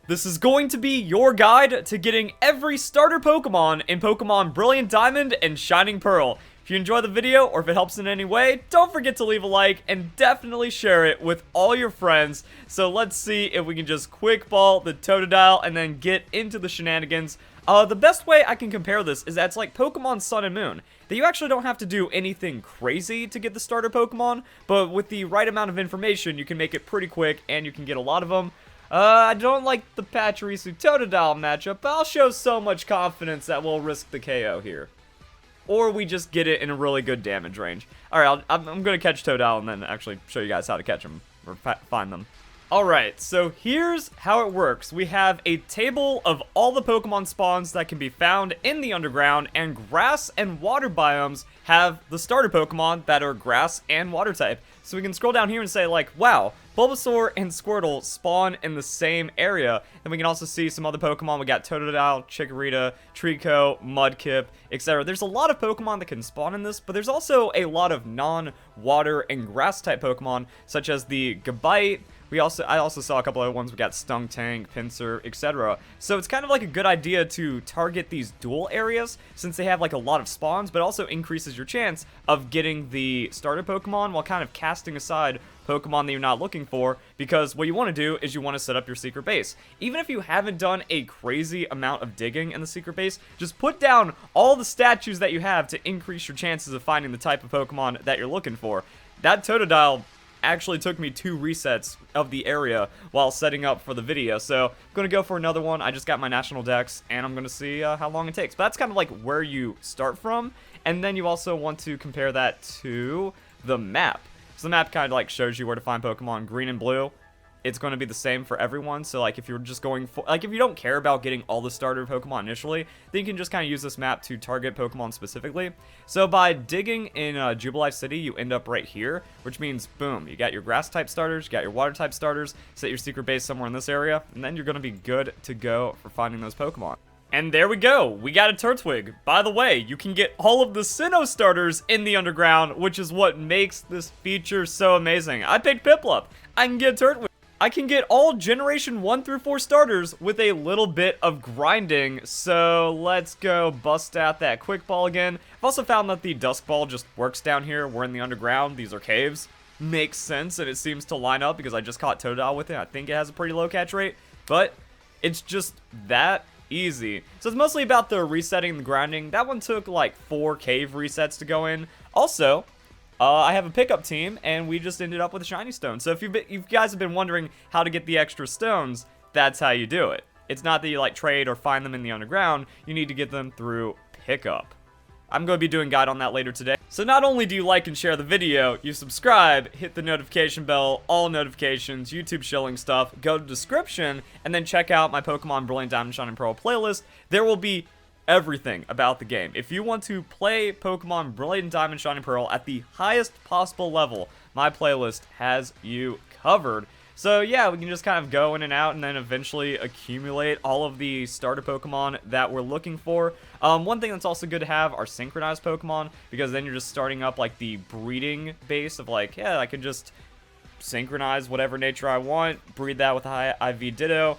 This is going to be your guide to getting every starter Pokemon in Pokemon Brilliant Diamond and Shining Pearl. If you enjoy the video or if it helps in any way, don't forget to leave a like and definitely share it with all your friends. So let's see if we can just quick ball the Totodile and then get into the shenanigans. The best way I can compare this is that it's like Pokemon Sun and Moon, that you actually don't have to do anything crazy to get the starter Pokemon, but with the right amount of information, you can make it pretty quick and you can get a lot of them. I don't like the Pachirisu Totodile matchup, but I'll show so much confidence that we'll risk the KO here. Or we just get it in a really good damage range. Alright, I'm going to catch Totodile and then actually show you guys how to catch them, or find them. Alright, so here's how it works. We have a table of all the Pokemon spawns that can be found in the underground, and grass and water biomes have the starter Pokemon that are grass and water type. So we can scroll down here and say like, wow, Bulbasaur and Squirtle spawn in the same area. And we can also see some other Pokemon. We got Totodile, Chikorita, Trico, Mudkip, etc. There's a lot of Pokemon that can spawn in this, but there's also a lot of non-water and grass type Pokemon, such as the Gabite. I also saw a couple other ones. We got Stuntank, Pinsir, etc. So it's kind of like a good idea to target these dual areas since they have like a lot of spawns, but also increases your chance of getting the starter Pokemon while kind of casting aside Pokemon that you're not looking for, because what you want to do is you want to set up your secret base. Even if you haven't done a crazy amount of digging in the secret base, just put down all the statues that you have to increase your chances of finding the type of Pokemon that you're looking for. That Totodile actually took me 2 resets of the area while setting up for the video, so I'm gonna go for another one. I just got my national dex and I'm gonna see how long it takes. But that's kind of like where you start from, and then you also want to compare that to the map. So the map kind of like shows you where to find Pokemon. Green and blue, it's going to be the same for everyone. So like if you're just going for, like if you don't care about getting all the starter Pokemon initially, then you can just kind of use this map to target Pokemon specifically. So by digging in Jubilife City, you end up right here, which means boom, you got your grass type starters, you got your water type starters, set your secret base somewhere in this area, and then you're going to be good to go for finding those Pokemon. And there we go, we got a Turtwig. By the way, you can get all of the Sinnoh starters in the underground, which is what makes this feature so amazing. I picked Piplup, I can get Turtwig. I can get all Generation 1 through 4 starters with a little bit of grinding, so let's go bust out that Quick Ball again. I've also found that the Dusk Ball just works down here. We're in the underground, these are caves. Makes sense, and it seems to line up because I just caught Totodile with it. I think it has a pretty low catch rate, but it's just that easy. So it's mostly about the resetting and the grinding. That one took like 4 cave resets to go in. Also, I have a pickup team, and we just ended up with a shiny stone. So if you guys have been wondering how to get the extra stones, that's how you do it. It's not that you like trade or find them in the underground. You need to get them through pickup. I'm going to be doing a guide on that later today. So not only do you like and share the video, you subscribe, hit the notification bell, all notifications, YouTube shilling stuff, go to the description, and then check out my Pokemon Brilliant Diamond Shining Pearl playlist. There will be everything about the game. If you want to play Pokemon Brilliant Diamond Shining Pearl at the highest possible level, my playlist has you covered. So yeah, we can just kind of go in and out and then eventually accumulate all of the starter Pokemon that we're looking for. One thing that's also good to have are synchronized Pokemon, because then you're just starting up like the breeding base of like, yeah, I can just synchronize whatever nature I want, breed that with a high IV Ditto,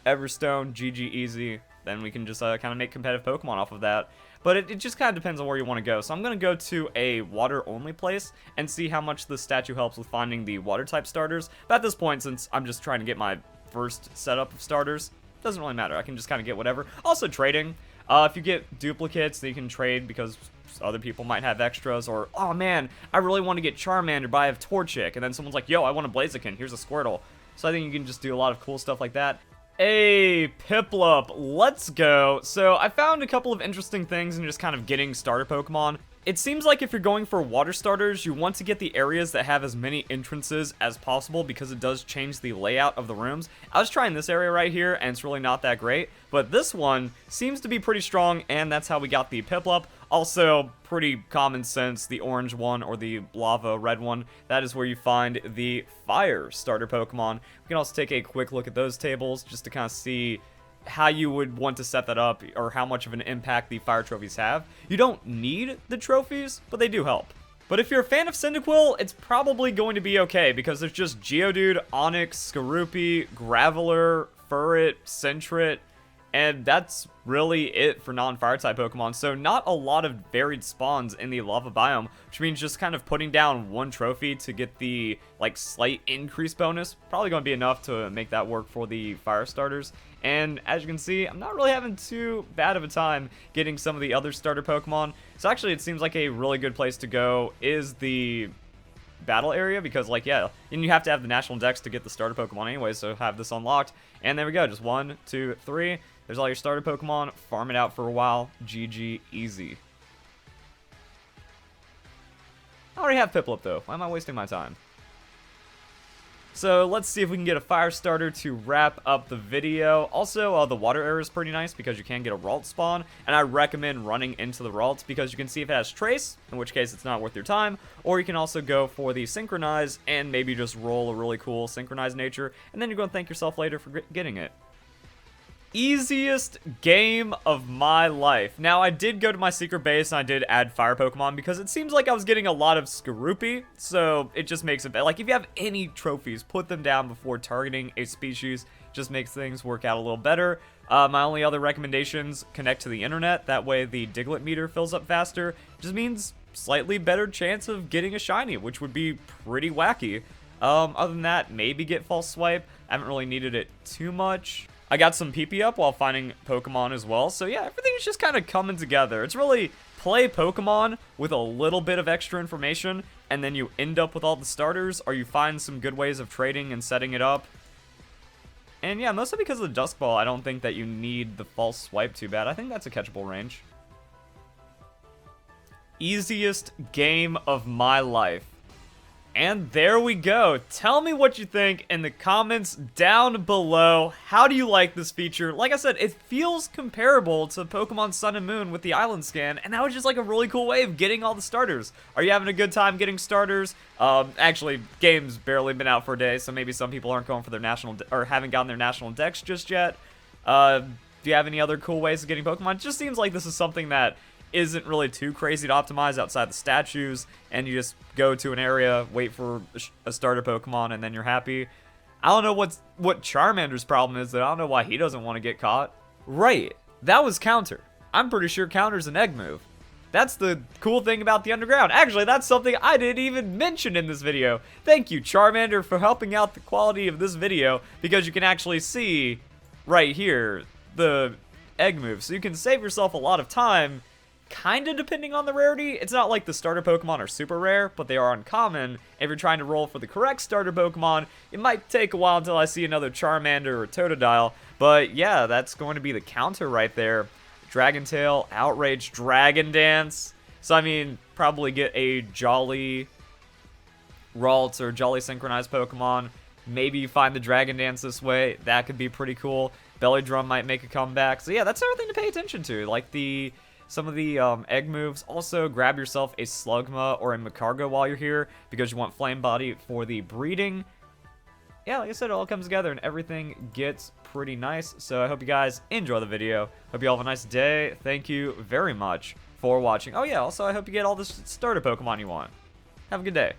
Everstone, GG easy. Then we can just kind of make competitive Pokemon off of that. But it just kind of depends on where you want to go. So I'm going to go to a water-only place and see how much the statue helps with finding the water-type starters. But at this point, since I'm just trying to get my first setup of starters, doesn't really matter. I can just kind of get whatever. Also, trading. If you get duplicates, then you can trade because other people might have extras. Or, oh man, I really want to get Charmander, but I have Torchic. And then someone's like, yo, I want a Blaziken. Here's a Squirtle. So I think you can just do a lot of cool stuff like that. Hey, Piplup, let's go. So I found a couple of interesting things in just kind of getting starter Pokemon. It seems like if you're going for water starters, you want to get the areas that have as many entrances as possible because it does change the layout of the rooms. I was trying this area right here, and it's really not that great, but this one seems to be pretty strong, and that's how we got the Piplup. Also, pretty common sense, the orange one or the lava red one, that is where you find the fire starter Pokemon. We can also take a quick look at those tables just to kind of see how you would want to set that up or how much of an impact the fire trophies have. You don't need the trophies, but they do help. But if you're a fan of Cyndaquil, it's probably going to be okay because there's just Geodude, Onix, Skorupi, Graveler, Furret, Sentret, and that's really it for non-fire type Pokemon. So not a lot of varied spawns in the lava biome, which means just kind of putting down one trophy to get the like slight increase bonus. Probably going to be enough to make that work for the fire starters. And as you can see, I'm not really having too bad of a time getting some of the other starter Pokemon. So actually it seems like a really good place to go is the battle area, because like, yeah, and you have to have the national dex to get the starter Pokemon anyway, so have this unlocked. And there we go, just 1, 2, 3. There's all your starter Pokemon. Farm it out for a while. GG, easy. I already have Piplup though. Why am I wasting my time? So let's see if we can get a fire starter to wrap up the video. Also, the water area is pretty nice because you can get a Ralt spawn, and I recommend running into the Ralt because you can see if it has Trace, in which case it's not worth your time, or you can also go for the Synchronize and maybe just roll a really cool Synchronized nature, and then you're going to thank yourself later for getting it. Easiest game of my life. Now, I did go to my secret base and I did add fire Pokemon because it seems like I was getting a lot of Skorupi, so it just makes it better. Like, if you have any trophies, put them down before targeting a species. Just makes things work out a little better. My only other recommendations, connect to the internet. That way the Diglett meter fills up faster. Just means slightly better chance of getting a shiny, which would be pretty wacky. Other than that, maybe get False Swipe. I haven't really needed it too much. I got some PP up while finding Pokemon as well. So yeah, everything's just kind of coming together. It's really play Pokemon with a little bit of extra information, and then you end up with all the starters, or you find some good ways of trading and setting it up. And yeah, mostly because of the Dusk Ball, I don't think that you need the False Swipe too bad. I think that's a catchable range. Easiest game of my life. And there we go. Tell me what you think in the comments down below. How do you like this feature? Like I said, it feels comparable to Pokemon Sun and Moon with the island scan, and that was just like a really cool way of getting all the starters. Are you having a good time getting starters? Actually, game's barely been out for a day, so maybe some people aren't going for their national or haven't gotten their national dex just yet. Do you have any other cool ways of getting Pokemon? It just seems like this is something that isn't really too crazy to optimize outside the statues, and you just go to an area, wait for a starter Pokemon, and then you're happy. I don't know what Charmander's problem is, though. I don't know why he doesn't want to get caught. Right, that was Counter. I'm pretty sure Counter's an egg move. That's the cool thing about the underground. Actually, that's something I didn't even mention in this video. Thank you, Charmander, for helping out the quality of this video, because you can actually see right here the egg move. So you can save yourself a lot of time, kind of depending on the rarity. It's not like the starter Pokemon are super rare, but they are uncommon. If you're trying to roll for the correct starter Pokemon, it might take a while until I see another Charmander or Totodile. But yeah, that's going to be the counter right there. Dragon Tail, Outrage, Dragon Dance. So I mean, probably get a Jolly Ralt or Jolly Synchronized Pokemon. Maybe you find the Dragon Dance this way. That could be pretty cool. Belly Drum might make a comeback. So yeah, that's everything to pay attention to. Like some of the egg moves. Also, grab yourself a Slugma or a Macargo while you're here, because you want Flame Body for the breeding. Yeah, like I said, it all comes together and everything gets pretty nice. So I hope you guys enjoy the video. Hope you all have a nice day. Thank you very much for watching. Oh yeah, also I hope you get all the starter Pokemon you want. Have a good day.